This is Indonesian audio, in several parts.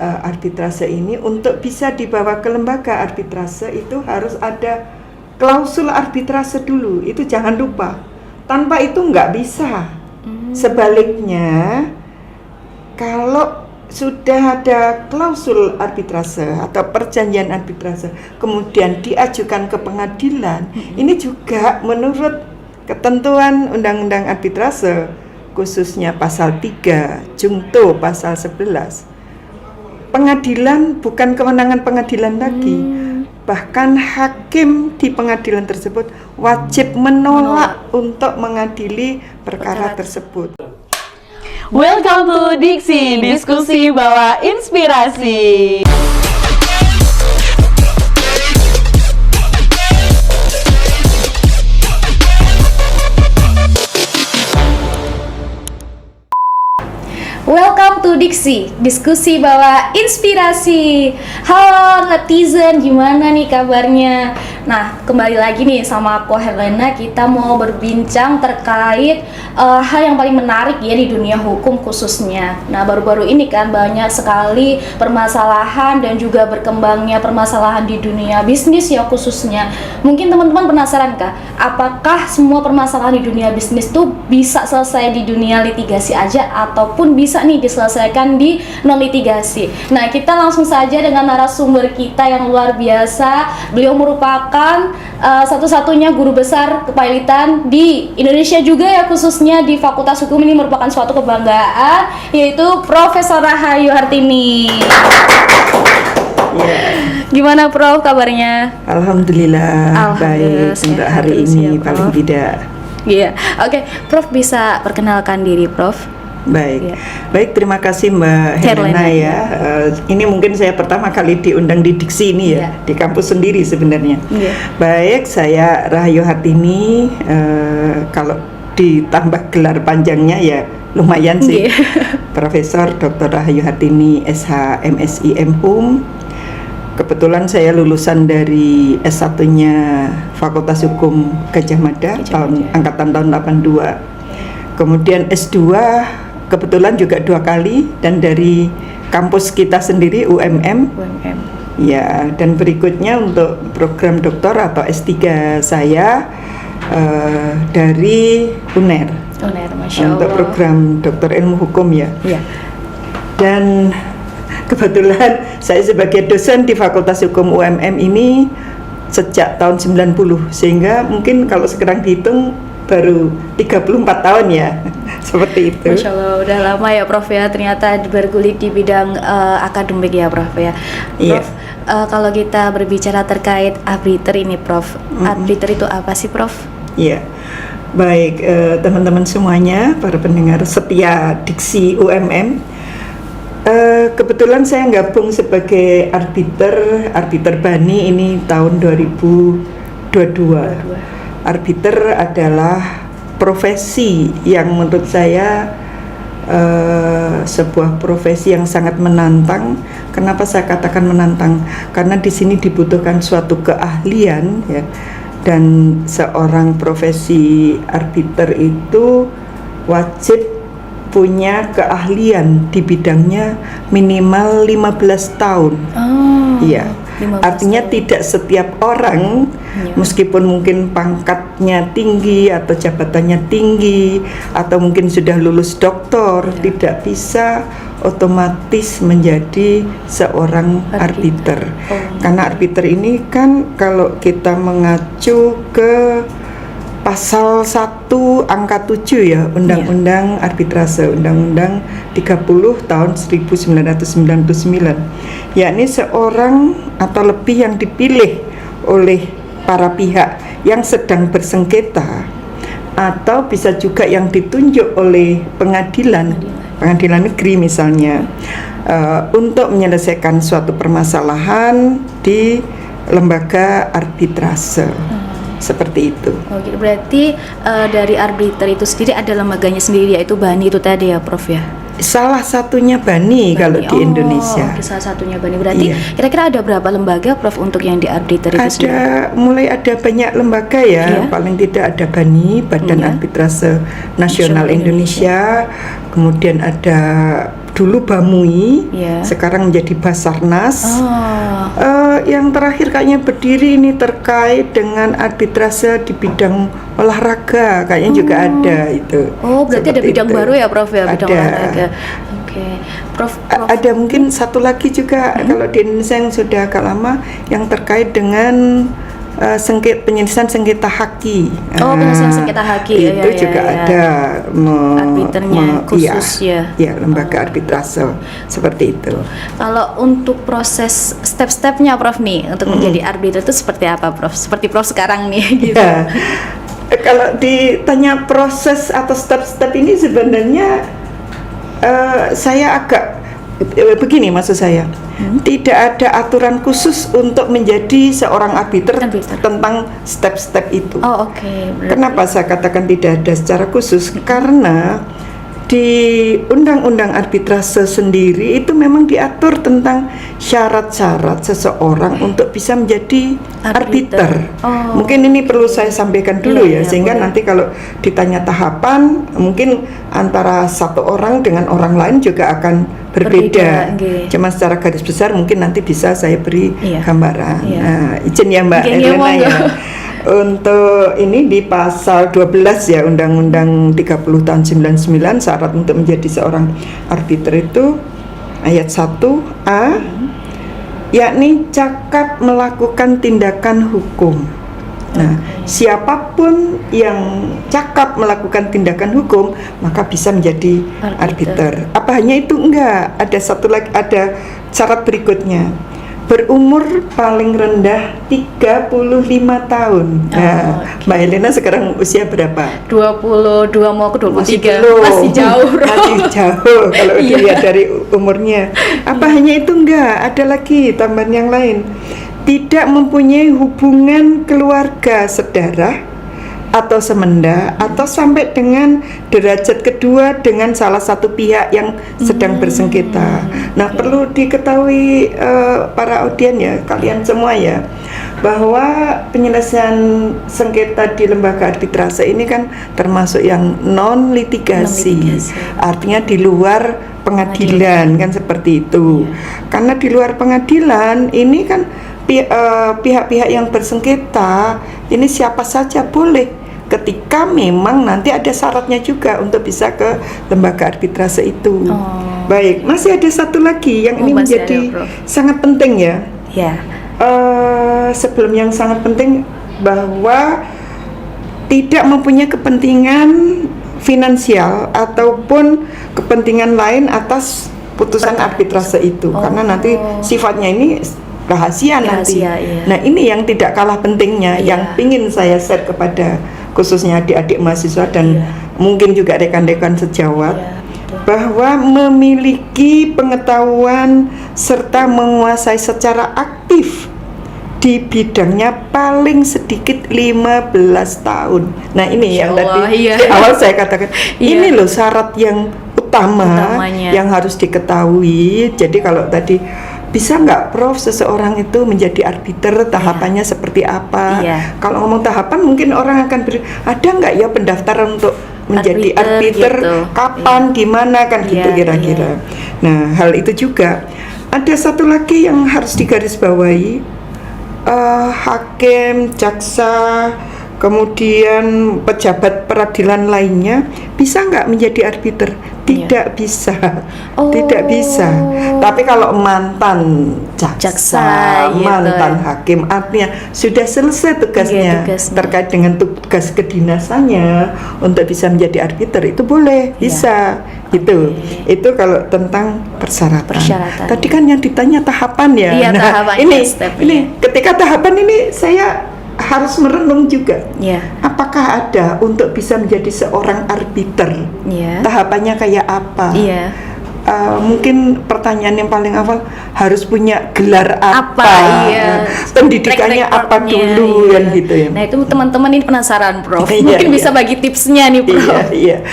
arbitrase ini untuk bisa dibawa ke lembaga arbitrase itu harus ada klausul arbitrase dulu, itu jangan lupa. Tanpa itu nggak bisa. Sebaliknya, kalau sudah ada klausul arbitrase atau perjanjian arbitrase, kemudian diajukan ke pengadilan, ini juga menurut ketentuan Undang-Undang Arbitrase, khususnya pasal 3, Jungto pasal 11, pengadilan bukan kewenangan pengadilan lagi. Bahkan hakim di pengadilan tersebut wajib menolak untuk mengadili perkara tersebut. Welcome to Diksi, diskusi bawa inspirasi. Welcome to Diksi, diskusi bawa inspirasi. Halo netizen, gimana nih kabarnya? Nah, kembali lagi nih sama aku Helena. Kita mau berbincang terkait hal yang paling menarik ya di dunia hukum khususnya. Nah, baru-baru ini kan banyak sekali permasalahan dan juga berkembangnya permasalahan di dunia bisnis ya khususnya. Mungkin teman-teman penasaran kah? Apakah semua permasalahan di dunia bisnis tuh bisa selesai di dunia litigasi aja ataupun bisa nih diselesaikan di non litigasi? Nah, kita langsung saja dengan narasumber kita yang luar biasa. Beliau merupakan satu-satunya guru besar kepailitan di Indonesia juga ya, khususnya di Fakultas Hukum. Ini merupakan suatu kebanggaan, yaitu Profesor Rahayu Hartini. Gimana Prof kabarnya? Alhamdulillah, baik untuk hari ini paling tidak. Iya, oke. Prof bisa perkenalkan diri Prof? Baik, baik, terima kasih Mbak Helena ya. Ini mungkin saya pertama kali diundang di Diksi ini ya, di kampus sendiri sebenarnya. Baik, saya Rahayu Hartini. Kalau ditambah gelar panjangnya ya lumayan sih. Profesor Dr. Rahayu Hartini, SH, MSI, MHum. Kebetulan saya lulusan dari S1-nya Fakultas Hukum Gadjah Mada angkatan tahun 82. Kemudian S2 kebetulan juga 2 kali dan dari kampus kita sendiri UMM. Ya, dan berikutnya untuk program doktor atau S3 saya dari UNER. Masya Allah. Untuk program doktor ilmu hukum ya. Dan kebetulan saya sebagai dosen di Fakultas Hukum UMM ini sejak tahun 90, sehingga mungkin kalau sekarang dihitung baru 34 tahun ya. Seperti itu. Masya Allah, udah lama ya Prof ya, ternyata bergulir di bidang akademik ya Prof ya. Prof, kalau kita berbicara terkait arbiter ini Prof, arbiter itu apa sih Prof? Iya, baik teman-teman semuanya, para pendengar setia Diksi UMM. Kebetulan saya gabung sebagai arbiter Bani ini tahun 2022. Arbiter adalah profesi yang menurut saya sebuah profesi yang sangat menantang. Kenapa saya katakan menantang? Karena di sini dibutuhkan suatu keahlian ya. Dan seorang profesi arbiter itu wajib punya keahlian di bidangnya minimal 15 tahun. Iya. Artinya tidak setiap orang meskipun mungkin pangkatnya tinggi atau jabatannya tinggi atau mungkin sudah lulus doktor tidak bisa otomatis menjadi seorang arbiter. Karena arbiter ini kan kalau kita mengacu ke Pasal 1 angka 7 ya, Undang-Undang Arbitrase, Undang-Undang 30 tahun 1999, yakni seorang atau lebih yang dipilih oleh para pihak yang sedang bersengketa atau bisa juga yang ditunjuk oleh pengadilan negeri misalnya, untuk menyelesaikan suatu permasalahan di lembaga arbitrase. Seperti itu. Oke, berarti dari arbiter itu sendiri ada lembaganya sendiri, yaitu Bani itu tadi ya Prof ya? Salah satunya Bani kalau di Indonesia. Salah satunya Bani. Berarti kira-kira ada berapa lembaga Prof untuk yang di arbiter itu sendiri? Mulai ada banyak lembaga ya. Paling tidak ada Bani, Badan Arbitrase Nasional Indonesia. Kemudian ada dulu Bamui, Iya. sekarang menjadi Basarnas. Oh. Yang terakhir kayaknya berdiri ini terkait dengan arbitrase di bidang olahraga, kayaknya juga ada itu. Oh, berarti ada Seperti bidang itu. baru ya, Prof ya, bidang Ada. olahraga. Oke. Prof. Ada mungkin satu lagi juga kalau di Indonesia yang sudah agak lama yang terkait dengan penyelesaian sengketa haki. Oh, penyelesaian sengketa haki, Itu ya, juga ya. ada Arbiternya khusus ya. Ya, lembaga arbitrase seperti itu. Kalau untuk proses step-stepnya Prof nih untuk menjadi arbiter itu seperti apa, Prof? Seperti Prof sekarang nih gitu. Ya. Kalau ditanya proses atau step-step ini sebenarnya saya agak begini maksud saya. Tidak ada aturan khusus untuk menjadi seorang arbiter tentang step-step itu. Oh, oke. Kenapa saya katakan tidak ada secara khusus? Karena di Undang-Undang Arbitrase sendiri itu memang diatur tentang syarat-syarat seseorang untuk bisa menjadi arbiter. Oh. Mungkin ini perlu saya sampaikan dulu Iya, ya, sehingga boleh. nanti kalau ditanya tahapan, mungkin antara satu orang dengan orang lain juga akan berbeda. Oke. Cuma secara garis besar mungkin nanti bisa saya beri Iya. gambaran. Iya. Nah, izin ya Mbak Izin ya, Erlina monggo. ya. Untuk ini di pasal 12 ya Undang-Undang 30 tahun 99 syarat untuk menjadi seorang arbiter itu ayat 1A yakni cakap melakukan tindakan hukum. Nah, siapapun yang cakap melakukan tindakan hukum maka bisa menjadi arbiter. Apa hanya itu? Enggak, ada satu lagi, ada syarat berikutnya. Berumur paling rendah 35 tahun. Nah, oke. Mbak Elena sekarang usia berapa? 22 mau ke 23. belum. Masih jauh, Prof. Masih jauh kalau Iya. dilihat dari umurnya. Apa hanya itu? Enggak, ada lagi tambahan yang lain. Tidak mempunyai hubungan keluarga sedarah atau semenda atau sampai dengan derajat kedua dengan salah satu pihak yang sedang bersengketa. Nah, perlu diketahui para audien ya, kalian semua ya, bahwa penyelesaian sengketa di lembaga arbitrase ini kan termasuk yang non litigasi. Artinya di luar pengadilan kan seperti itu. Karena di luar pengadilan ini kan pihak-pihak yang bersengketa ini siapa saja boleh ketika memang nanti ada syaratnya juga untuk bisa ke lembaga arbitrase itu. Baik, masih ada satu lagi yang ini masih menjadi ada, Prof. sangat penting ya. Ya. Sebelum yang sangat penting bahwa tidak mempunyai kepentingan finansial ataupun kepentingan lain atas putusan arbitrase itu, karena nanti sifatnya ini rahasia nanti. Iya. Nah, ini yang tidak kalah pentingnya, Iya. yang ingin saya share kepada khususnya adik-adik mahasiswa dan Iya. mungkin juga rekan-rekan sejawat, Iya, betul. bahwa memiliki pengetahuan serta menguasai secara aktif di bidangnya paling sedikit 15 tahun. Nah, ini yang Masya Allah, tadi iya. di awal saya katakan, Iya. ini loh syarat yang Utamanya. yang harus diketahui. Jadi kalau tadi bisa nggak Prof seseorang itu menjadi arbiter, tahapannya seperti apa? Iya. Kalau ngomong tahapan mungkin orang akan ada nggak ya pendaftaran untuk menjadi Arbiter arbiter, gitu. kapan, di mana kan gitu Iya, kira-kira. Nah, hal itu juga ada satu lagi yang harus digarisbawahi, hakim, jaksa, kemudian pejabat peradilan lainnya bisa nggak menjadi arbiter? Tidak bisa, tidak bisa. Tapi kalau mantan jaksa, gitu. mantan hakim, artinya sudah selesai tugasnya, tugasnya. terkait dengan tugas kedinasannya untuk bisa menjadi arbiter itu boleh, bisa, gitu. Itu kalau tentang persyaratan. Tadi kan yang ditanya tahapan ya. Iya, Nah, tahapannya, stepnya. ini ketika tahapan ini saya harus merenung juga. Iya. Apakah ada untuk bisa menjadi seorang arbiter? Iya. Tahapannya kayak apa? Iya. Mungkin pertanyaan yang paling awal harus punya gelar apa? Iya. Pendidikannya Track apa recordnya, dulu iya. kan gitu ya. Nah, itu teman-teman ini penasaran, Prof. Iya, Mungkin iya. bisa bagi tipsnya nih, Prof. Iya.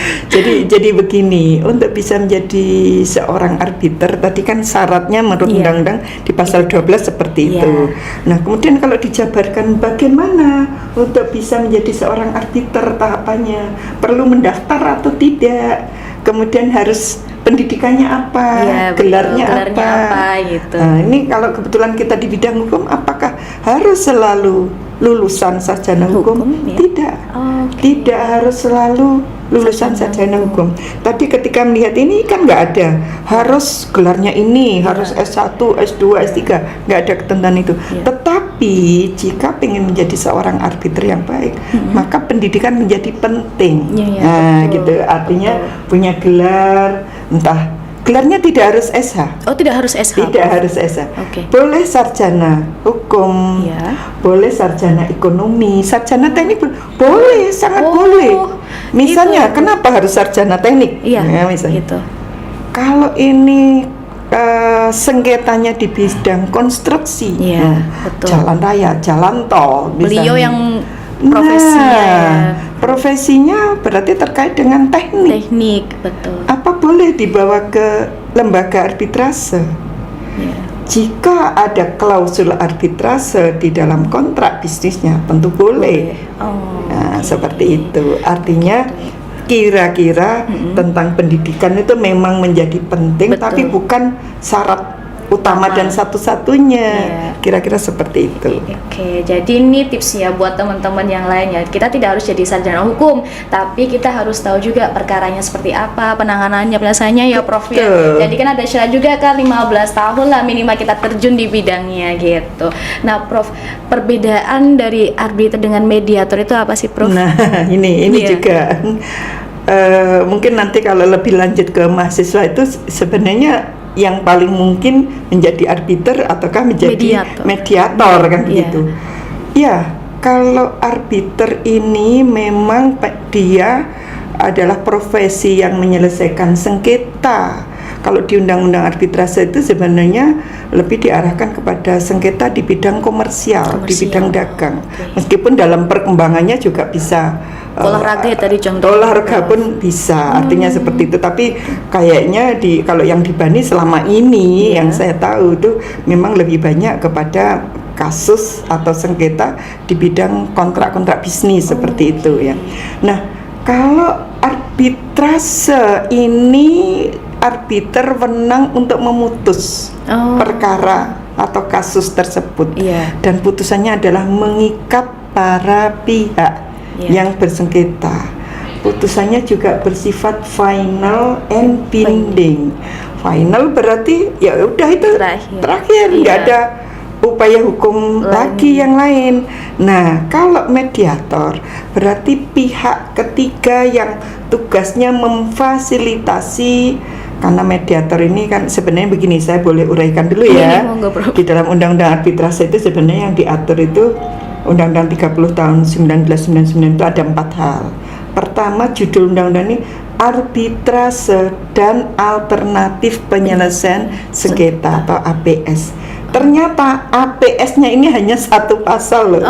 Jadi begini, untuk bisa menjadi seorang arbiter tadi kan syaratnya menurut Iya. undang-undang di pasal 12 seperti Iya. itu. Nah, kemudian kalau dijabarkan bagaimana untuk bisa menjadi seorang arbiter tahapannya, perlu mendaftar atau tidak? Kemudian harus pendidikannya apa, Iya, betul. gelarnya apa gitu. Nah, ini kalau kebetulan kita di bidang hukum, apakah harus selalu lulusan sarjana hukum? ya? Tidak. Oke. Tidak harus selalu lulusan sarjana hukum. Tadi ketika melihat ini kan nggak ada harus gelarnya ini, harus S1, S2, S3, nggak ada ketentuan itu. Tetapi jika ingin menjadi seorang arbiter yang baik, maka pendidikan menjadi penting. Nah, betul. gitu. Artinya punya gelar, entah gelarnya tidak harus SH. Oh, tidak harus SH. Tidak harus SH. Oke. Boleh sarjana hukum, boleh sarjana ekonomi, sarjana teknik boleh, sangat boleh. Misalnya, kenapa harus sarjana teknik? Iya, misalnya. gitu. Kalau ini sengketanya di bidang konstruksi, betul. jalan raya, jalan tol, Beliau misalnya. yang profesinya Profesinya berarti terkait dengan teknik. betul. Apa boleh dibawa ke lembaga arbitrase? Jika ada klausul arbitrase di dalam kontrak bisnisnya, tentu boleh. Nah, seperti itu. Artinya kira-kira tentang pendidikan itu memang menjadi penting, tapi bukan syarat utama dan satu-satunya. Kira-kira seperti itu. Oke, jadi ini tipsnya buat teman-teman yang lainnya. Kita tidak harus jadi sarjana hukum, tapi kita harus tahu juga perkaranya seperti apa, penanganannya, penyelesaiannya ya, Prof. Ya. Jadi kan ada syarat juga kan 15 tahun lah minimal kita terjun di bidangnya gitu. Nah, Prof, perbedaan dari arbiter dengan mediator itu apa sih, Prof? Nah, ini juga mungkin nanti kalau lebih lanjut ke mahasiswa itu sebenarnya yang paling mungkin menjadi arbiter ataukah menjadi mediator kan begitu. Ya, kalau arbiter ini memang dia adalah profesi yang menyelesaikan sengketa. Kalau di Undang-Undang Arbitrase itu sebenarnya lebih diarahkan kepada sengketa di bidang komersial. Di bidang dagang. Meskipun dalam perkembangannya juga bisa olahraga ya tadi contoh. Olahraga pun bisa, artinya seperti itu. Tapi kayaknya kalau yang di BANI selama ini yang saya tahu itu memang lebih banyak kepada kasus atau sengketa di bidang kontrak-kontrak bisnis seperti itu ya. Nah, kalau arbitrase ini arbiter wenang untuk memutus perkara atau kasus tersebut dan putusannya adalah mengikat para pihak yang bersengketa. Putusannya juga bersifat final and binding. Final berarti ya udah itu terakhir, nggak ada upaya hukum lagi yang lain. Nah, kalau mediator berarti pihak ketiga yang tugasnya memfasilitasi. Karena mediator ini kan sebenarnya begini, saya boleh uraikan dulu ya. Di dalam Undang-Undang Arbitrase itu sebenarnya yang diatur itu Undang-Undang 30 tahun 1999 itu ada 4 hal. Pertama, judul undang-undang ini arbitrase dan alternatif penyelesaian sengketa atau APS. Ternyata APS-nya ini hanya satu pasal loh.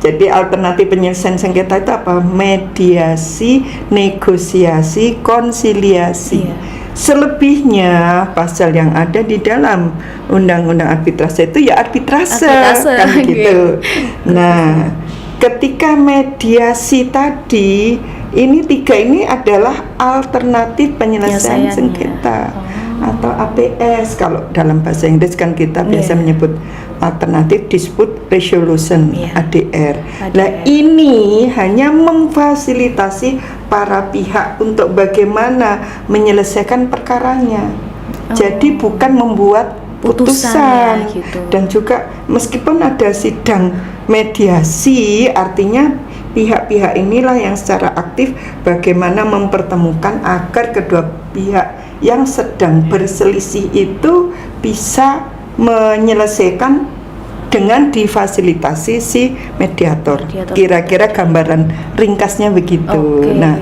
Jadi alternatif penyelesaian sengketa itu apa? Mediasi, negosiasi, konsiliasi. Selebihnya pasal yang ada di dalam Undang-Undang Arbitrase itu ya arbitrase kan gitu. Nah, ketika mediasi tadi ini 3 ini adalah alternatif penyelesaian sengketa atau APS. Kalau dalam bahasa Inggris kan kita biasa menyebut alternatif dispute resolution ADR. Nah, ini hanya memfasilitasi para pihak untuk bagaimana menyelesaikan perkaranya. Jadi bukan membuat putusan gitu. Dan juga meskipun ada sidang mediasi, artinya pihak-pihak inilah yang secara aktif bagaimana mempertemukan agar kedua pihak yang sedang berselisih itu bisa menyelesaikan dengan difasilitasi si mediator. Kira-kira gambaran ringkasnya begitu. Nah,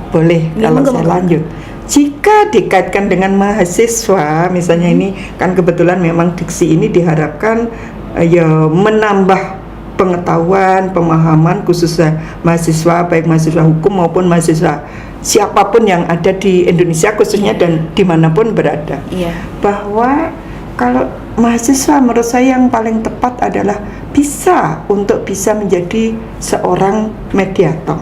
boleh kalau saya lanjut. Jika dikaitkan dengan mahasiswa, misalnya ini kan kebetulan memang diksi ini diharapkan ya menambah pengetahuan, pemahaman khususnya mahasiswa, baik mahasiswa hukum maupun mahasiswa siapapun yang ada di Indonesia khususnya dan dimanapun berada. Bahwa kalau mahasiswa menurut saya yang paling tepat adalah bisa menjadi seorang mediator.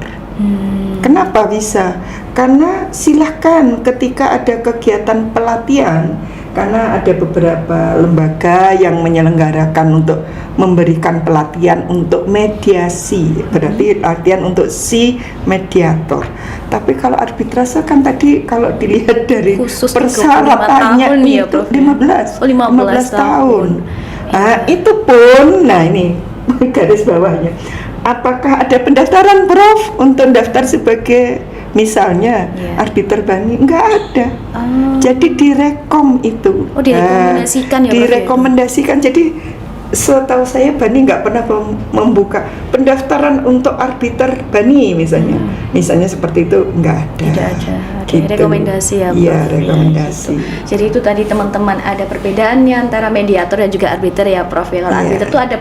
Kenapa bisa? Karena silahkan ketika ada kegiatan pelatihan, karena ada beberapa lembaga yang menyelenggarakan untuk memberikan pelatihan untuk mediasi, berarti latihan untuk si mediator. Tapi kalau arbitrase kan tadi kalau dilihat dari Khusus 35 persyaratannya tahun ya, itu Prof, ya? 15 Oh, 15 tahun. Iya. Itu pun, nah ini garis bawahnya. Apakah ada pendaftaran Prof untuk daftar sebagai misalnya arbiter bani? Enggak ada. Jadi direkom itu. Oh, direkomendasikan ya, Prof, ya? Direkomendasikan. Jadi setahu saya bani nggak pernah membuka pendaftaran untuk arbiter bani misalnya. Misalnya seperti itu nggak ada. Tidak ada. Gitu. Rekomendasi ya, Prof. Iya, rekomendasi. Gitu. Jadi itu tadi teman-teman ada perbedaannya antara mediator dan juga arbiter ya, Prof. Kalau Iya. arbiter itu ada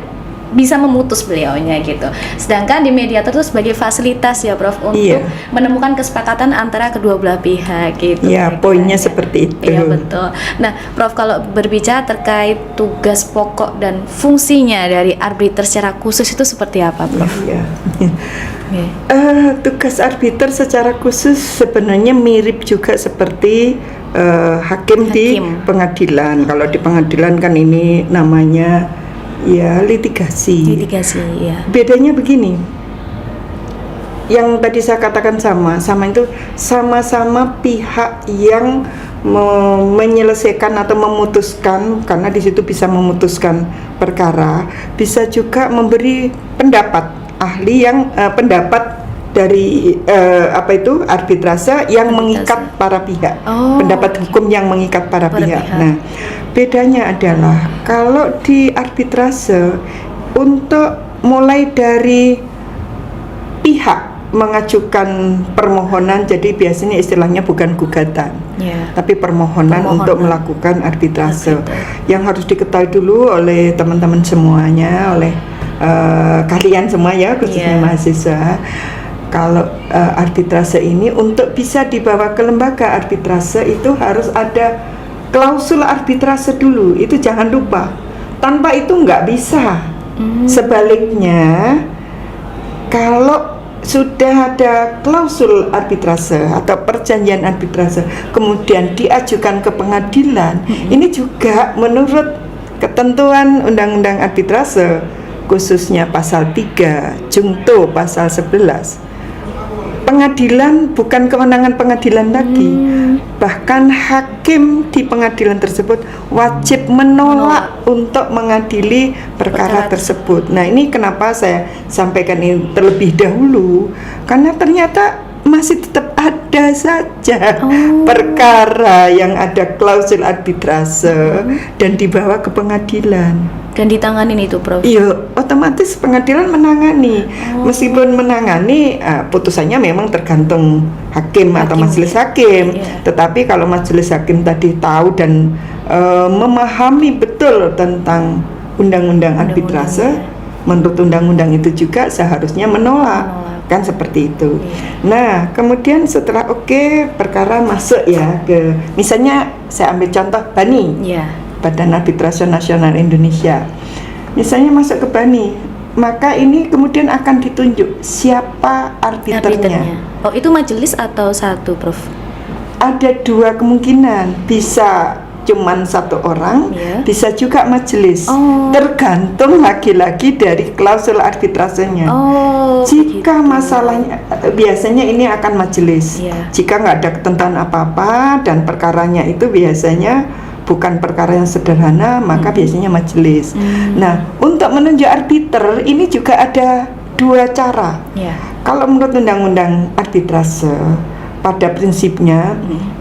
bisa memutus beliaunya gitu. Sedangkan di mediator itu sebagai fasilitas ya, Prof, untuk Iya. menemukan kesepakatan antara kedua belah pihak gitu. Ya, kira-kira, poinnya ya. seperti itu. Iya, betul. Nah, Prof, kalau berbicara terkait tugas pokok dan fungsinya dari arbiter secara khusus itu seperti apa, Prof? Iya. Oke. Tugas arbiter secara khusus sebenarnya mirip juga seperti hakim di Hakim. pengadilan. Kalau di pengadilan kan ini namanya ya litigasi. Litigasi, ya. Bedanya begini, yang tadi saya katakan sama itu sama-sama pihak yang menyelesaikan atau memutuskan, karena di situ bisa memutuskan perkara, bisa juga memberi pendapat ahli yang pendapat dari arbitrase yang mengikat para pihak, Oh, pendapat hukum yang mengikat para pihak. pihak. Nah, bedanya adalah kalau di arbitrase untuk mulai dari pihak mengajukan permohonan, jadi biasanya istilahnya bukan gugatan, Ya. tapi permohonan untuk melakukan arbitrase. Yang harus diketahui dulu oleh teman-teman semuanya, oleh kalian semua ya, khususnya Iya. mahasiswa. Kalau arbitrase ini untuk bisa dibawa ke lembaga arbitrase itu harus ada klausul arbitrase dulu, itu jangan lupa. Tanpa itu nggak bisa. Sebaliknya, kalau sudah ada klausul arbitrase atau perjanjian arbitrase kemudian diajukan ke pengadilan, ini juga menurut ketentuan Undang-Undang Arbitrase khususnya pasal 3 Jungto pasal 11, pengadilan bukan kewenangan pengadilan lagi. Bahkan hakim di pengadilan tersebut wajib menolak untuk mengadili perkara tersebut. Nah, ini kenapa saya sampaikan ini terlebih dahulu, karena ternyata masih tetap ada saja perkara yang ada klausul arbitrase dan dibawa ke pengadilan. Dan ditanganin itu, Prof. Iya, otomatis pengadilan menangani. Meskipun menangani, putusannya memang tergantung hakim atau majelis hakim. Iya. Tetapi kalau majelis hakim tadi tahu dan memahami betul tentang undang-undang arbitrase, menurut undang-undang itu juga seharusnya menolak. Kan seperti itu. Nah, kemudian setelah perkara masuk ya ke, misalnya saya ambil contoh BANI. Iya. Badan Arbitrase Nasional Indonesia. Misalnya masuk ke BANI, maka ini kemudian akan ditunjuk siapa arbiternya. Oh, itu majelis atau satu, Prof? Ada dua kemungkinan, bisa cuman satu orang, Ya. bisa juga majelis. Tergantung lagi-lagi dari klausul arbitrasenya. Jika masalahnya, biasanya ini akan majelis. Iya. Jika nggak ada ketentuan apa-apa dan perkaranya itu biasanya bukan perkara yang sederhana, maka biasanya majelis. Nah, untuk menunjuk arbiter ini juga ada dua cara. Ya. Kalau menurut Undang-Undang Arbitrase, pada prinsipnya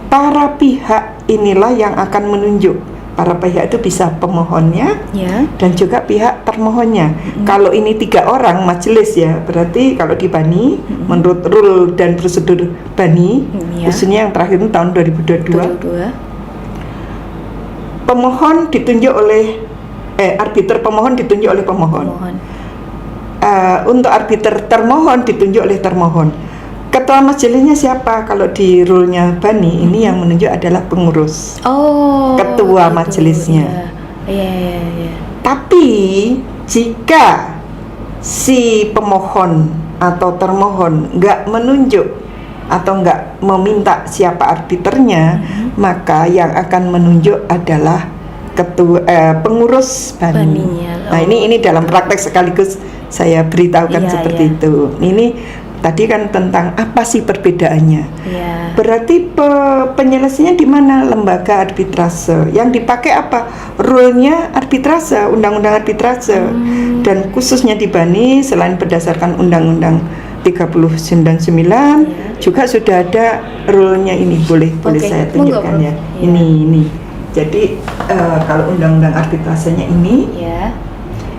para pihak inilah yang akan menunjuk. Para pihak itu bisa pemohonnya Ya. dan juga pihak termohonnya. Kalau ini 3 orang majelis ya, berarti kalau di BANI menurut rule dan prosedur BANI, Ya. khususnya yang terakhir itu tahun 2022, Dua. pemohon ditunjuk oleh arbiter pemohon ditunjuk oleh pemohon. Untuk arbiter termohon ditunjuk oleh termohon. Ketua majelisnya siapa? Kalau di rule-nya BANI ini yang menunjuk adalah pengurus. Ketua gitu. majelisnya. Iya. Tapi jika si pemohon atau termohon nggak menunjuk atau nggak meminta siapa arbiternya, maka yang akan menunjuk adalah pengurus BANI. Baninya. Nah, ini dalam praktek sekaligus saya beritahukan Iya, seperti iya. itu. Ini tadi kan tentang apa sih perbedaannya. Iya. Berarti penyelesaiannya di mana? Lembaga arbitrase. Yang dipakai apa? Rule-nya arbitrase, undang-undang arbitrase. Dan khususnya di BANI selain berdasarkan undang-undang 399 juga sudah ada rule-nya ini. Boleh Oke, saya monggo, tunjukkan Prof. ya. Iya. Ini. Jadi kalau undang-undang arbitrasenya ini, Ya.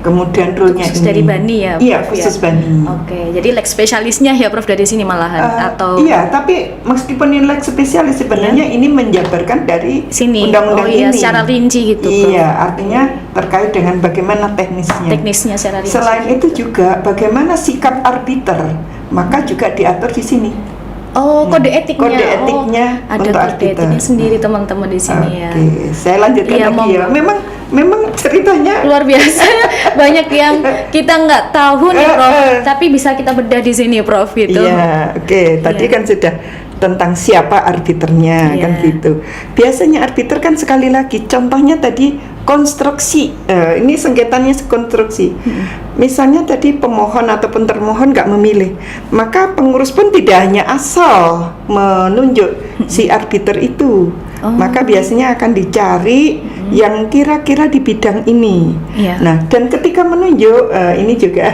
kemudian rule-nya Khusus ini. dari BANI ya, Iya, Prof, khusus ya? BANI. Oke, jadi leg spesialisnya ya Prof dari sini malahan atau Iya, tapi meskipun ini leg spesialis sebenarnya ini menjabarkan dari sini. undang-undang Oh iya, ini. secara rinci gitu, Prof. Iya, artinya terkait dengan bagaimana teknisnya. Teknisnya secara rinci. Selain itu juga bagaimana sikap arbiter, maka juga diatur di sini. Oh, kode etiknya. Kode etiknya ada untuk kode arbiter. etiknya sendiri teman-teman di sini ya. Oke, saya lanjutkan Iya, lagi ya. monggo. Memang ceritanya Luar biasa. Banyak yang kita nggak tahu nih, Prof. Tapi bisa kita bedah di sini, Prof, gitu. Iya, oke. Tadi Iya. kan sudah tentang siapa arbiternya, Iya. kan gitu. Biasanya arbiter kan sekali lagi, contohnya tadi konstruksi. Ini sengketanya konstruksi. Misalnya tadi pemohon ataupun termohon nggak memilih, maka pengurus pun tidak hanya asal menunjuk si arbiter itu. Oh. Maka biasanya akan dicari yang kira-kira di bidang ini. Iya. Nah, dan ketika menunjuk ini juga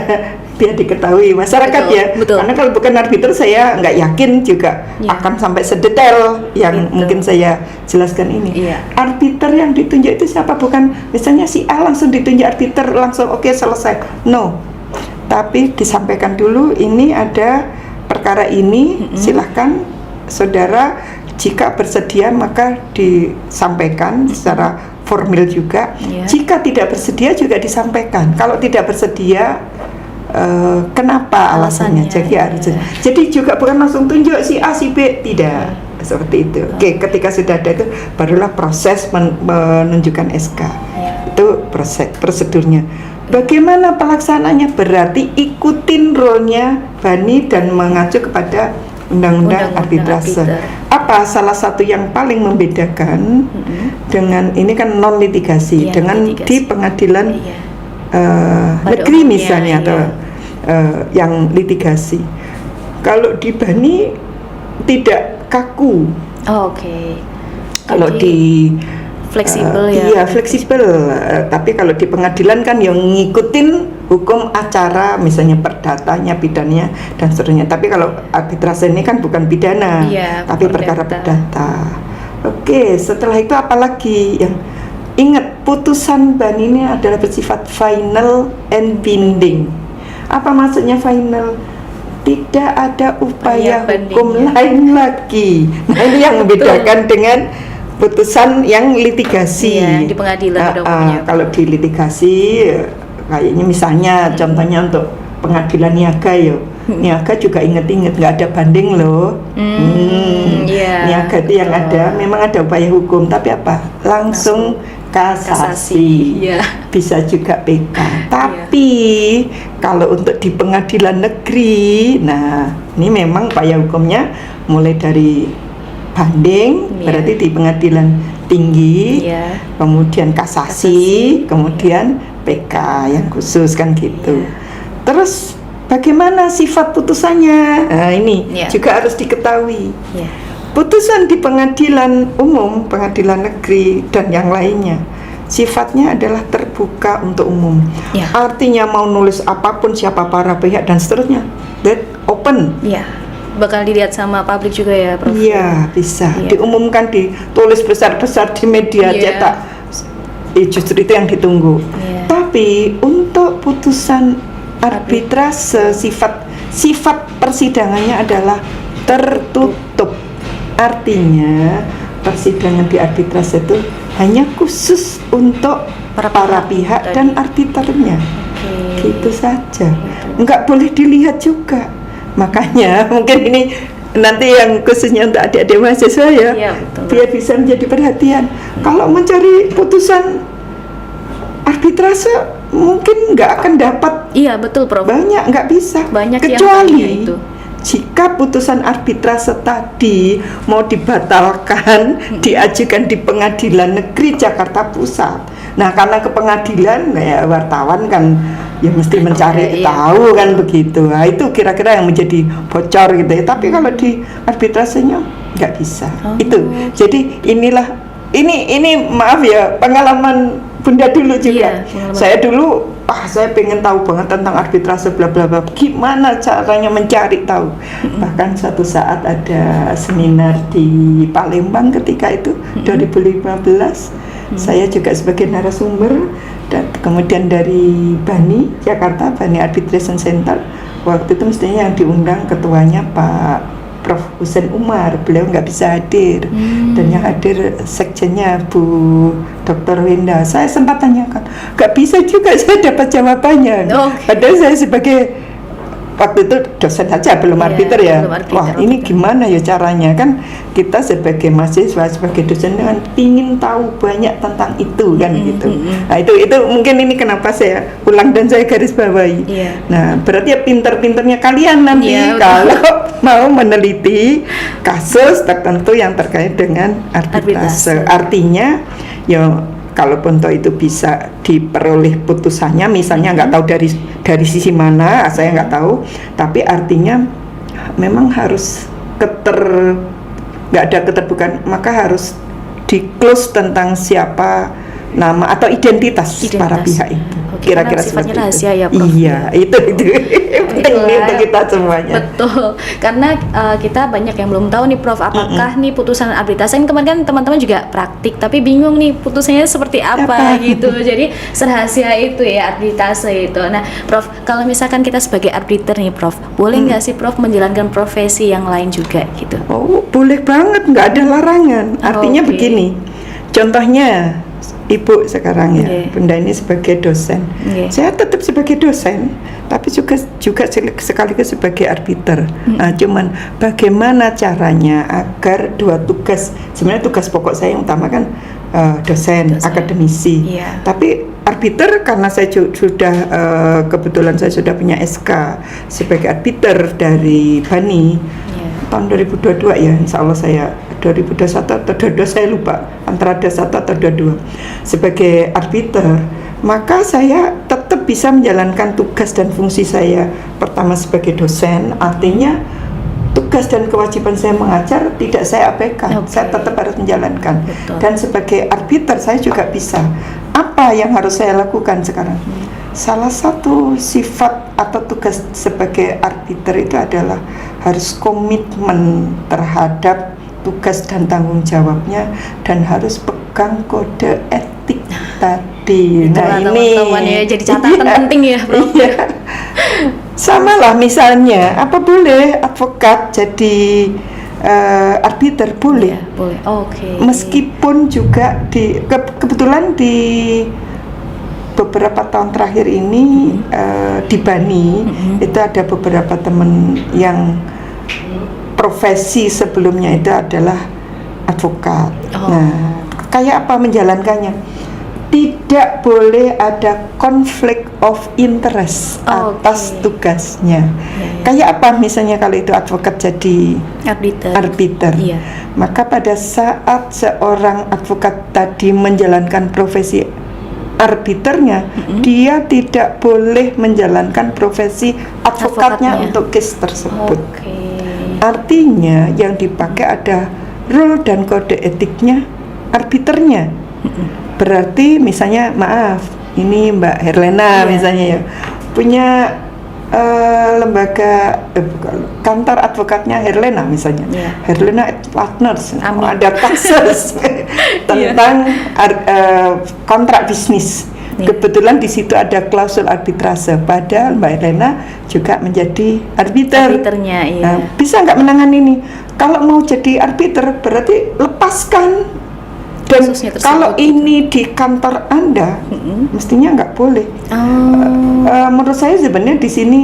biar diketahui masyarakat Betul, ya. betul. Karena kalau bukan arbiter saya nggak yakin juga Iya. akan sampai sedetail yang Gitu. mungkin saya jelaskan ini. Iya. Arbiter yang ditunjuk itu siapa? Bukan misalnya si A langsung ditunjuk arbiter langsung oke selesai. No. Tapi disampaikan dulu ini ada perkara ini, silahkan saudara jika bersedia maka disampaikan secara formal juga. Iya. Jika tidak bersedia juga disampaikan. Kalau tidak bersedia kenapa alasannya? Alasannya, Jadi harus. iya. Jadi juga bukan langsung tunjuk si A si B, tidak seperti itu. Oke, ketika sudah ada itu barulah proses menunjukkan SK. Iya. Itu prosedurnya. Bagaimana pelaksanaannya? Berarti ikutin rule-nya BANI dan mengacu kepada undang-undang Undang-undang arbitrase. arbiter. Apa salah satu yang paling membedakan dengan ini kan non litigasi Iya, dengan litigasi. di pengadilan Iya. Pada negeri umumnya, misalnya atau iya. yang litigasi. Kalau di BANI tidak kaku. Oh, oke. Kalau Jadi, di fleksibel ya. Iya fleksibel. Tapi kalau di pengadilan kan yang ngikutin hukum acara, misalnya perdatanya, pidananya dan seterusnya. Tapi kalau arbitrase ini kan bukan pidana, Iya, tapi perkara perdata. Oke, setelah itu apalagi yang ingat putusan BANI ini adalah bersifat final and binding. Apa maksudnya final? Tidak ada upaya Upaya hukum bandingnya. lain lagi. Nah ini yang membedakan dengan putusan yang litigasi. Iya, di pengadilan pada umumnya. Kalau di litigasi kayaknya misalnya contohnya untuk pengadilan niaga ya. Niaga juga inget-inget nggak ada banding loh. Iya, Niaga itu yang betul. ada memang ada upaya hukum tapi apa? Langsung kasasi. Iya. Bisa juga PK. Tapi kalau untuk di pengadilan negeri, nah ini memang upaya hukumnya mulai dari banding, Iya. berarti di pengadilan tinggi, Iya. kemudian kasasi, kemudian PK yang khusus kan gitu. Iya. Terus bagaimana sifat putusannya? Nah ini Iya. juga harus diketahui. Iya. Putusan di pengadilan umum, pengadilan negeri dan yang lainnya sifatnya adalah terbuka untuk umum. Ya. Artinya mau nulis apapun siapa para pihak dan seterusnya, that open. Iya. Bakal dilihat sama publik juga ya, Prof. Iya, bisa Iya. diumumkan, ditulis besar-besar di media Iya. cetak. Justru itu yang ditunggu. Iya. Tapi untuk putusan arbitrase sifat persidangannya adalah tertutup. Artinya persidangan di arbitrase itu hanya khusus untuk para pihak tadi. dan arbiternya. Oke. Gitu saja. Nggak boleh dilihat juga. Makanya mungkin ini nanti yang khususnya untuk adik-adik mahasiswa ya, Iya, betul. biar bisa menjadi perhatian. Kalau mencari putusan arbitrase mungkin nggak akan dapat Iya, betul, Prof. banyak, nggak bisa. Banyak yang kecuali tanya itu. jika putusan arbitrase tadi mau dibatalkan, diajukan di Pengadilan Negeri Jakarta Pusat. Nah, karena ke pengadilan, ya wartawan kan ya mesti mencari tahu kan begitu. Nah, itu kira-kira yang menjadi bocor gitu ya. Tapi kalau di arbitrasenya nggak bisa. Itu. Jadi ini maaf ya, pengalaman Bunda dulu juga. Saya dulu saya pengen tahu banget tentang arbitrase bla bla bla. Gimana caranya mencari tahu? Bahkan suatu saat ada seminar di Palembang ketika itu 2015. Saya juga sebagai narasumber, dan kemudian dari BANI Jakarta, BANI Arbitration Center. Waktu itu mestinya yang diundang ketuanya Pak Prof. Husein Umar, beliau nggak bisa hadir, dan yang hadir sekjennya Bu Dr. Wenda. Saya sempat tanyakan, nggak bisa juga saya dapat jawabannya. Padahal saya sebagai waktu itu dosen saja, belum arbiter ya. Wah, ini gimana ya caranya? Kan kita sebagai mahasiswa, sebagai dosen kan ingin tahu banyak tentang itu kan gitu. Nah, itu mungkin ini kenapa saya ulang dan saya garis bawahi. Nah, berarti ya pinter-pinternya kalian nanti kalau mau meneliti kasus tertentu yang terkait dengan arbitrase. Artinya ya kalaupun toh itu bisa diperoleh putusannya, misalnya nggak tahu dari sisi mana, saya nggak tahu, tapi artinya memang harus nggak ada keterbukaan, maka harus di close tentang siapa nama atau identitas para pihak itu. Kira-kira sifatnya seperti rahasia itu. Ya, Prof. Iya, itu penting untuk kita semuanya. Betul, karena kita banyak yang belum tahu nih Prof, apakah nih putusan arbitrase, kemarin kan teman-teman juga praktik tapi bingung nih putusannya seperti apa gitu. Jadi serahasia itu ya arbitrase itu. Nah Prof, kalau misalkan kita sebagai arbiter nih Prof, boleh nggak sih Prof menjalankan profesi yang lain juga gitu? Oh, boleh banget, nggak ada larangan. Artinya begini, contohnya Ibu sekarang ya, Bunda ini sebagai dosen. Saya tetap sebagai dosen, tapi juga sekaligus sebagai arbiter. Nah, cuman bagaimana caranya agar dua tugas, sebenarnya tugas pokok saya yang utama kan dosen, akademisi. Tapi arbiter karena saya sudah kebetulan saya sudah punya SK sebagai arbiter dari BANI. Tahun 2022 ya, insya Allah saya 2021 atau 22 saya lupa, antara 21 atau 22 sebagai arbiter, maka saya tetap bisa menjalankan tugas dan fungsi saya. Pertama sebagai dosen, artinya tugas dan kewajiban saya mengajar tidak saya abaikan, saya tetap harus menjalankan. Dan sebagai arbiter saya juga bisa. Apa yang harus saya lakukan sekarang? Salah satu sifat atau tugas sebagai arbiter itu adalah harus komitmen terhadap tugas dan tanggung jawabnya, dan harus pegang kode etik tadi. Nah, teman-teman ya, jadi catatan penting ya, Bro. Sama lah misalnya, apa boleh advokat jadi arbiter? Boleh. Boleh. Meskipun juga kebetulan di beberapa tahun terakhir ini di BANI itu ada beberapa teman yang profesi sebelumnya itu adalah advokat. Nah, kayak apa menjalankannya? Tidak boleh ada konflik of interest atas tugasnya. Kayak apa misalnya kalau itu advokat jadi arbiter. Maka pada saat seorang advokat tadi menjalankan profesi arbiternya, dia tidak boleh menjalankan profesi advokatnya untuk case tersebut. Artinya yang dipakai ada rule dan kode etiknya arbiternya. Berarti misalnya maaf, ini Mbak Herlena misalnya ya punya lembaga kantor advokatnya Herlena misalnya, Herlena Partners, ada kasus tentang kontrak bisnis. Kebetulan di situ ada klausul arbitrase, padahal Mbak Herlena juga menjadi arbiternya. Bisa nggak menangani ini? Kalau mau jadi arbiter berarti lepaskan. Dan kalau ini di kantor Anda, mestinya nggak boleh. Menurut saya sebenarnya di sini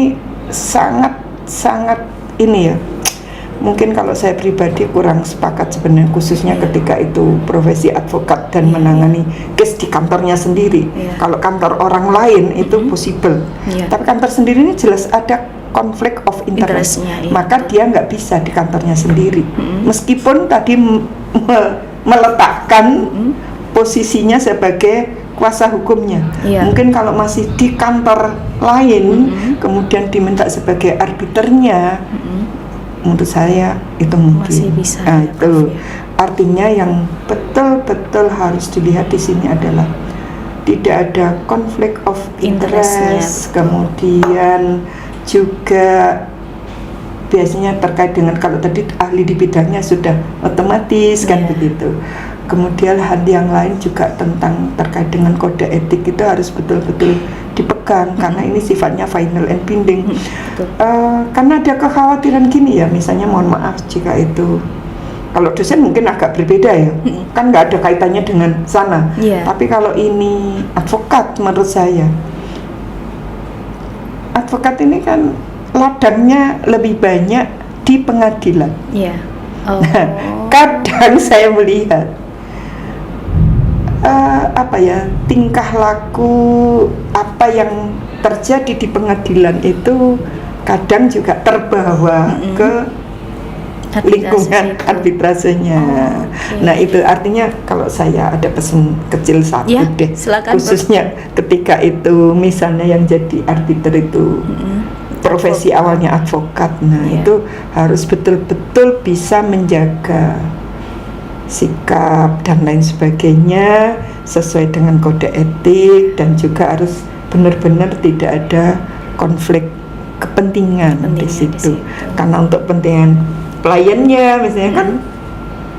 sangat ini ya. Mungkin kalau saya pribadi kurang sepakat sebenarnya, khususnya ketika itu profesi advokat dan menangani case di kantornya sendiri. Kalau kantor orang lain itu possible. Tapi kantor sendiri ini jelas ada konflik of interest, Interestnya, iya, maka betul. dia nggak bisa di kantornya sendiri. Meskipun tadi meletakkan posisinya sebagai kuasa hukumnya. Iya. Mungkin kalau masih di kantor lain, kemudian diminta sebagai arbiternya, menurut saya itu mungkin. Masih bisa, Nah, ya, itu Prof, ya. artinya yang betul-betul harus dilihat di sini adalah tidak ada konflik of Interestnya, interest, kemudian juga biasanya terkait dengan kalau tadi ahli di bidangnya sudah otomatis kan Iya. begitu. Kemudian hal yang lain juga tentang terkait dengan kode etik itu harus betul-betul dipegang karena ini sifatnya final and binding. Betul. Karena ada kekhawatiran gini ya, misalnya mohon maaf jika itu kalau dosen mungkin agak berbeda ya, kan nggak ada kaitannya dengan sana. Iya. Tapi kalau ini advokat, menurut saya, advokat ini kan ladangnya lebih banyak di pengadilan. Iya. Oh. Kadang saya melihat tingkah laku apa yang terjadi di pengadilan itu kadang juga terbawa ke lingkungan arbitrasenya. Oh, oke. Nah itu artinya kalau saya ada pesan kecil satu Ya, deh, silakan, khususnya ketika itu misalnya yang jadi arbiter itu profesi awalnya advokat, nah Iya. itu harus betul-betul bisa menjaga sikap dan lain sebagainya sesuai dengan kode etik dan juga harus benar-benar tidak ada konflik kepentingan di situ. Karena untuk kepentingan kliennya misalnya kan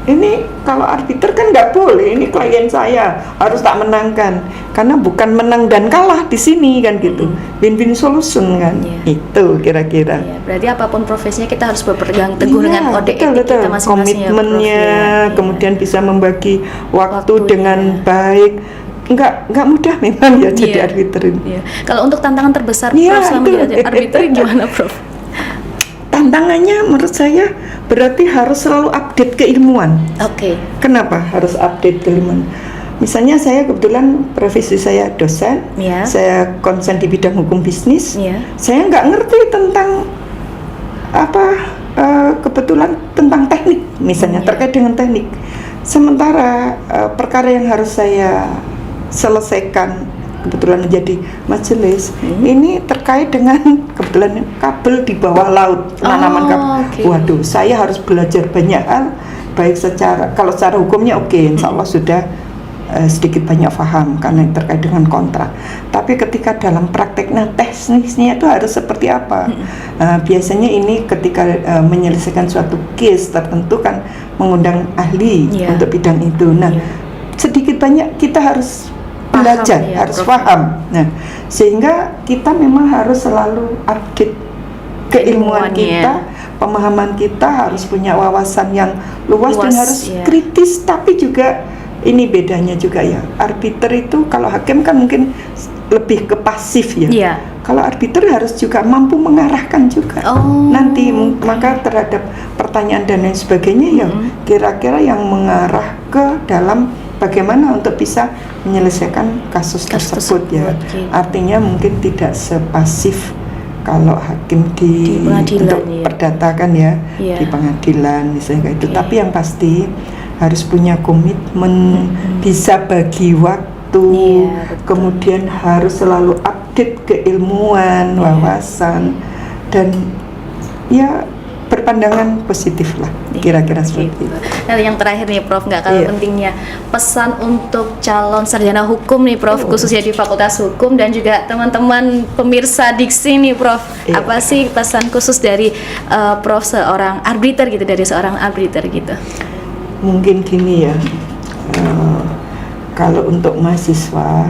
ini kalau arbiter kan nggak boleh, ini klien saya harus tak menangkan karena bukan menang dan kalah di sini kan gitu, win-win solution kan. Iya. Itu kira-kira. Iya, berarti apapun profesinya kita harus berpegang teguh Iya, dengan kode betul, etik betul. kita masing-masing ya, Prof, Komitmennya, ya. kemudian bisa membagi waktu Waktunya. dengan baik. Enggak mudah memang ya jadi Iya. arbiter ini. Iya. Kalau untuk tantangan terbesar Iya, Prof selama itu. jadi arbiter gimana, Prof? Tantangannya menurut saya berarti harus selalu update keilmuan. Oke. Kenapa harus update keilmuan? Misalnya saya kebetulan profesi saya dosen, Iya. saya konsen di bidang hukum bisnis. Iya. Saya nggak ngerti tentang kebetulan tentang teknik, misalnya Iya. terkait dengan teknik. Sementara perkara yang harus saya selesaikan kebetulan menjadi majelis ini terkait dengan kebetulan kabel di bawah laut, penanaman kabel. oke. Waduh, saya harus belajar banyak hal, baik kalau secara hukumnya oke, insya Allah sudah sedikit banyak paham karena terkait dengan kontrak. Tapi ketika dalam prakteknya teknisnya itu harus seperti apa? Biasanya ini ketika menyelesaikan suatu case tertentu kan mengundang ahli Iya. untuk bidang itu. Nah, Iya. sedikit banyak kita harus Paham, belajar, ya, harus Prof. paham. Nah, sehingga kita memang harus selalu update keilmuan Keilmuannya. kita, pemahaman kita, harus punya wawasan yang luas dan Luas, harus ya. kritis, tapi juga ini bedanya juga ya. Arbiter itu kalau hakim kan mungkin lebih ke pasif ya. Iya. Kalau arbiter harus juga mampu mengarahkan juga. Oh, Nanti maka terhadap pertanyaan dan lain sebagainya ya kira-kira yang mengarah ke dalam bagaimana untuk bisa menyelesaikan kasus tersebut ya. oke. Artinya mungkin tidak sepasif kalau hakim Di pengadilan, untuk ya. perdata kan ya, Iya. di pengadilan misalnya kayak itu. Oke. Tapi yang pasti harus punya komitmen, bisa bagi waktu, Iya, betul. kemudian harus selalu update keilmuan, Iya. wawasan, dan ya berpandangan positif lah, kira-kira seperti itu. Nah, yang terakhir nih Prof, nggak kalah Iya. pentingnya pesan untuk calon sarjana hukum nih Prof, khususnya di Fakultas Hukum dan juga teman-teman pemirsa Diksi nih Prof. Iya. Apa sih pesan khusus dari Prof seorang arbiter gitu, dari seorang arbiter gitu? Mungkin gini ya, kalau untuk mahasiswa,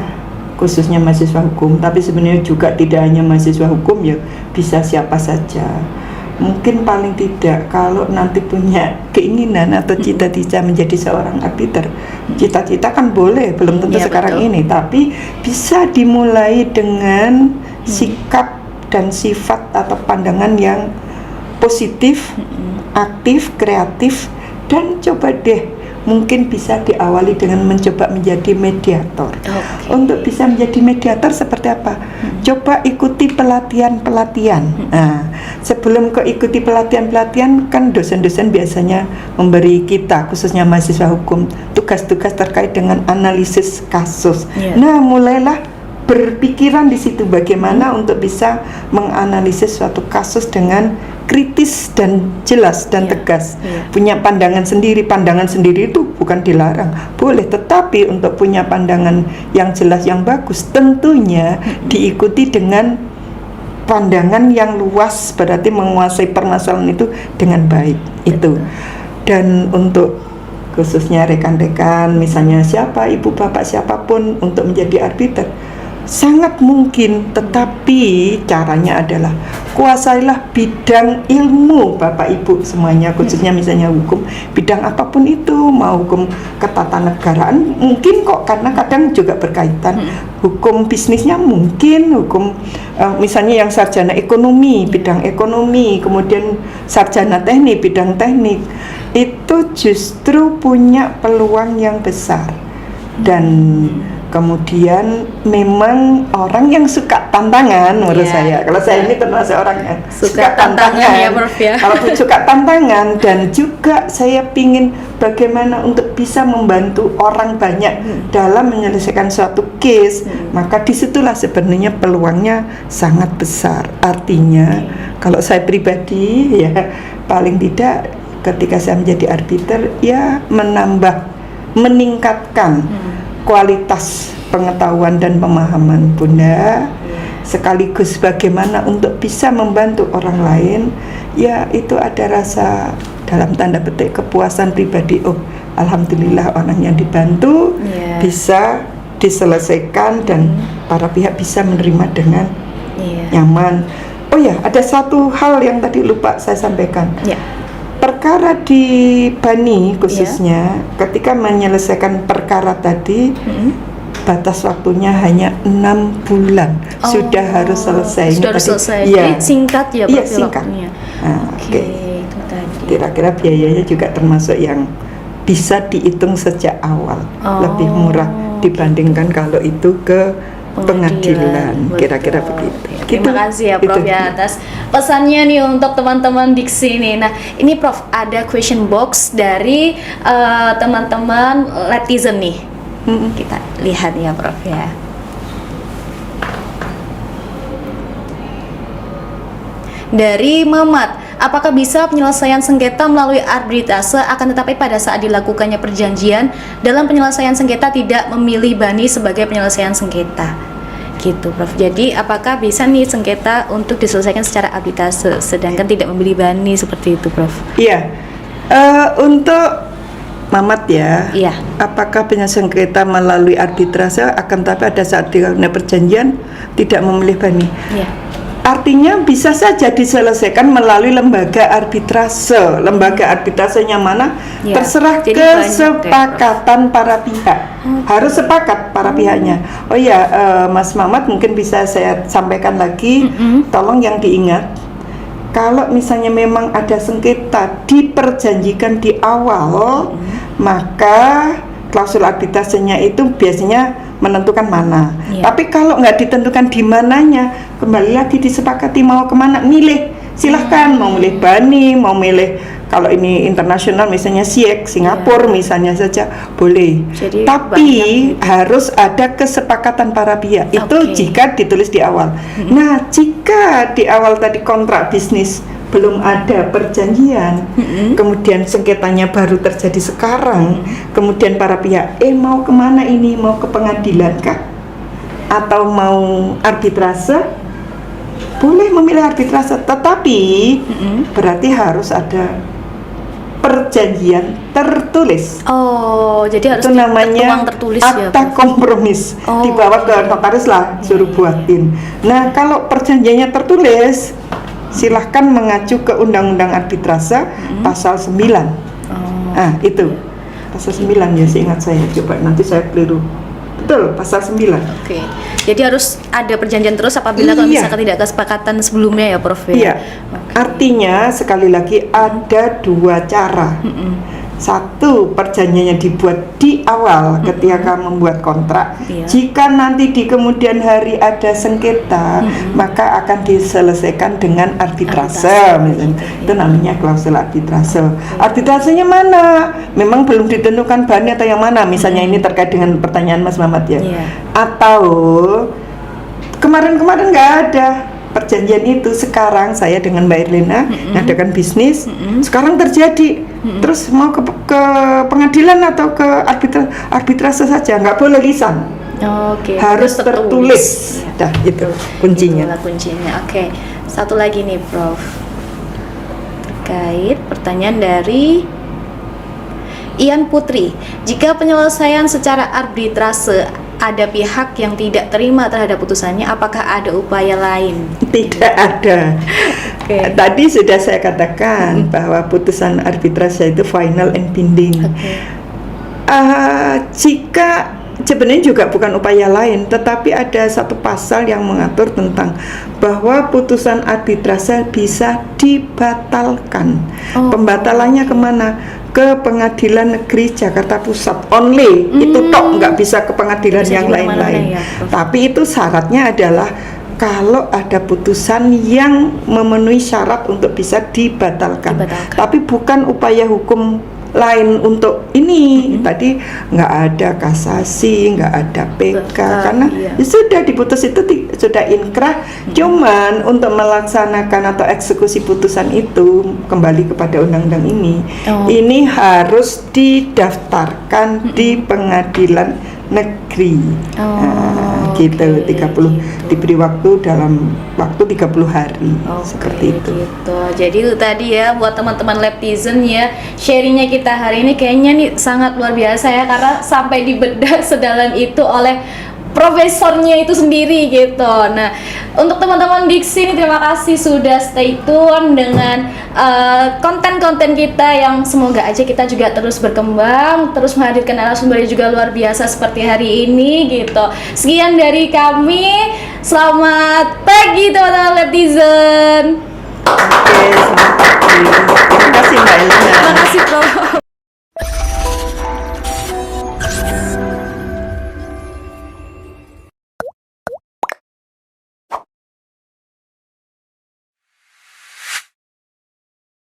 khususnya mahasiswa hukum, tapi sebenarnya juga tidak hanya mahasiswa hukum ya, bisa siapa saja. Mungkin paling tidak kalau nanti punya keinginan atau cita-cita menjadi seorang arbiter, cita-cita kan boleh, belum tentu Iya, sekarang betul. ini, tapi bisa dimulai dengan sikap dan sifat atau pandangan yang positif, aktif, kreatif, dan coba deh mungkin bisa diawali dengan mencoba menjadi mediator. Oke. Untuk bisa menjadi mediator seperti apa? Coba ikuti pelatihan-pelatihan. Nah, sebelum ikuti pelatihan-pelatihan, kan dosen-dosen biasanya memberi kita, khususnya mahasiswa hukum, tugas-tugas terkait dengan analisis kasus. Iya. Nah, mulailah berpikiran di situ bagaimana untuk bisa menganalisis suatu kasus dengan kritis dan jelas dan Iya, tegas. iya. Punya pandangan sendiri itu bukan dilarang, boleh, tetapi untuk punya pandangan yang jelas yang bagus tentunya diikuti dengan pandangan yang luas, berarti menguasai permasalahan itu dengan baik. Itu. Dan untuk khususnya rekan-rekan, misalnya siapa, ibu bapak siapapun untuk menjadi arbiter, sangat mungkin, tetapi caranya adalah kuasailah bidang ilmu bapak ibu semuanya, khususnya misalnya hukum, bidang apapun itu, mau hukum ketatanegaraan mungkin kok, karena kadang juga berkaitan, hukum bisnisnya mungkin, hukum misalnya yang sarjana ekonomi, bidang ekonomi, kemudian sarjana teknik, bidang teknik, itu justru punya peluang yang besar. Dan kemudian memang orang yang suka tantangan menurut saya. Kalau saya ini termasuk orang yang Suka tantangan ya, Prof, ya. Kalau suka tantangan, dan juga saya pingin bagaimana untuk bisa membantu orang banyak dalam menyelesaikan suatu case, maka disitulah sebenarnya peluangnya sangat besar. Artinya kalau saya pribadi ya, paling tidak ketika saya menjadi arbiter ya meningkatkan kualitas pengetahuan dan pemahaman Bunda, sekaligus bagaimana untuk bisa membantu orang lain, ya itu ada rasa dalam tanda petik kepuasan pribadi. Oh, alhamdulillah orang yang dibantu bisa diselesaikan dan para pihak bisa menerima dengan nyaman. Oh ya, ada satu hal yang tadi lupa saya sampaikan. Perkara di Bani khususnya, ketika menyelesaikan perkara tadi, batas waktunya hanya 6 bulan. Sudah harus selesai. Sudah harus selesai. Ya. Jadi singkat ya, Iya, Prof, singkat. waktunya. Nah, Oke, itu tadi. kira-kira biayanya juga termasuk yang bisa dihitung sejak awal, lebih murah dibandingkan kalau itu ke pengadilan. Kira-kira begitu. Terima kasih ya, Prof, ya atas pesannya nih untuk teman-teman Diksi nih. Nah, ini Prof, ada question box dari teman-teman netizen nih. Kita lihat ya, Prof, ya. Dari Mamat, apakah bisa penyelesaian sengketa melalui arbitrase, akan tetapi pada saat dilakukannya perjanjian dalam penyelesaian sengketa tidak memilih Bani sebagai penyelesaian sengketa? Gitu, Prof. Jadi apakah bisa nih sengketa untuk diselesaikan secara arbitrase sedangkan tidak memilih Bani seperti itu, Prof? Iya. Untuk Mamat ya. Iya. Apakah penyelesaian sengketa melalui arbitrase akan tapi ada saat dilakukan perjanjian tidak memilih Bani? Iya. Artinya bisa saja diselesaikan melalui lembaga arbitrase. Lembaga arbitrasenya mana? Ya, Terserah jadi kesepakatan para pihak. Harus sepakat para pihaknya. Oh ya, Mas Mamat mungkin bisa saya sampaikan lagi. Tolong yang diingat, kalau misalnya memang ada sengketa diperjanjikan di awal, maka klausul arbitrasenya itu biasanya menentukan mana. Tapi kalau nggak ditentukan di mananya, kembali lagi disepakati mau kemana, milih. Silahkan mau milih Bani, mau milih kalau ini internasional misalnya SIEK, Singapura misalnya saja boleh. Jadi tapi harus ada kesepakatan para pihak. Itu jika ditulis di awal. Nah, jika di awal tadi kontrak bisnis belum ada perjanjian, kemudian sengketanya baru terjadi sekarang, kemudian para pihak mau kemana ini, mau ke pengadilan kah atau mau arbitrase, boleh memilih arbitrase, tetapi berarti harus ada perjanjian tertulis. Oh, jadi harus itu namanya tertulis akta kompromis. Dibawa ke notaris lah, suruh buatin. Nah, kalau perjanjiannya tertulis, silahkan mengacu ke Undang-Undang Arbitrase pasal 9. Nah, itu pasal 9 ya, seingat saya. Coba nanti saya keliru. Betul, pasal 9. Oke. Jadi harus ada perjanjian terus apabila kalau misalkan tidak kesepakatan sebelumnya ya, Prof. Iya. Artinya sekali lagi ada dua cara. satu, perjanjiannya dibuat di awal ketika membuat kontrak. Iya. Jika nanti di kemudian hari ada sengketa, maka akan diselesaikan dengan arbitrase, misalnya. Itu namanya klausul arbitrase. Arbitrasenya mana? Memang belum ditentukan bahannya atau yang mana. Misalnya ini terkait dengan pertanyaan Mas Mamat ya. Iya. Atau kemarin-kemarin nggak ada perjanjian itu, sekarang saya dengan Mbak Erlina mengadakan bisnis, sekarang terjadi, terus mau ke pengadilan atau ke arbitrase saja, nggak boleh lisan, Oke, harus tertulis. Dah itu kuncinya. Itulah kuncinya. Oke, satu lagi nih Prof, terkait pertanyaan dari Ian Putri. Jika penyelesaian secara arbitrase ada pihak yang tidak terima terhadap putusannya, apakah ada upaya lain? Tidak ada. Oke. Tadi sudah saya katakan bahwa putusan arbitrase itu final and binding. Oke. Jika sebenarnya juga bukan upaya lain, tetapi ada satu pasal yang mengatur tentang bahwa putusan arbitrase bisa dibatalkan. Oh. Pembatalannya kemana? Ke Pengadilan Negeri Jakarta Pusat only. Itu tok, nggak bisa ke pengadilan Bisa yang di mana-mana lain-lain. ya, Prof. Tapi itu syaratnya adalah kalau ada putusan yang memenuhi syarat untuk bisa dibatalkan. Tapi bukan upaya hukum lain untuk ini. Tadi nggak ada kasasi, nggak ada PK, Betul, karena iya. ya sudah diputus itu sudah inkrah. Cuman untuk melaksanakan atau eksekusi putusan itu kembali kepada undang-undang ini harus didaftarkan di pengadilan negeri. Gitu, 30 diberi waktu dalam waktu 30 hari. Seperti itu. Gitu. Jadi itu tadi ya buat teman-teman Laptizen ya, sharingnya kita hari ini kayaknya nih sangat luar biasa ya, karena sampai dibedah sedalam itu oleh profesornya itu sendiri gitu. Nah, untuk teman-teman Diksi ini terima kasih sudah stay tune dengan konten-konten kita yang semoga aja kita juga terus berkembang, terus menghadirkan narasumber yang juga luar biasa seperti hari ini gitu. Sekian dari kami. Selamat pagi teman-teman Laptizen. Oke, selamat pagi. Terima kasih Mbak Elina. Terima kasih Prof.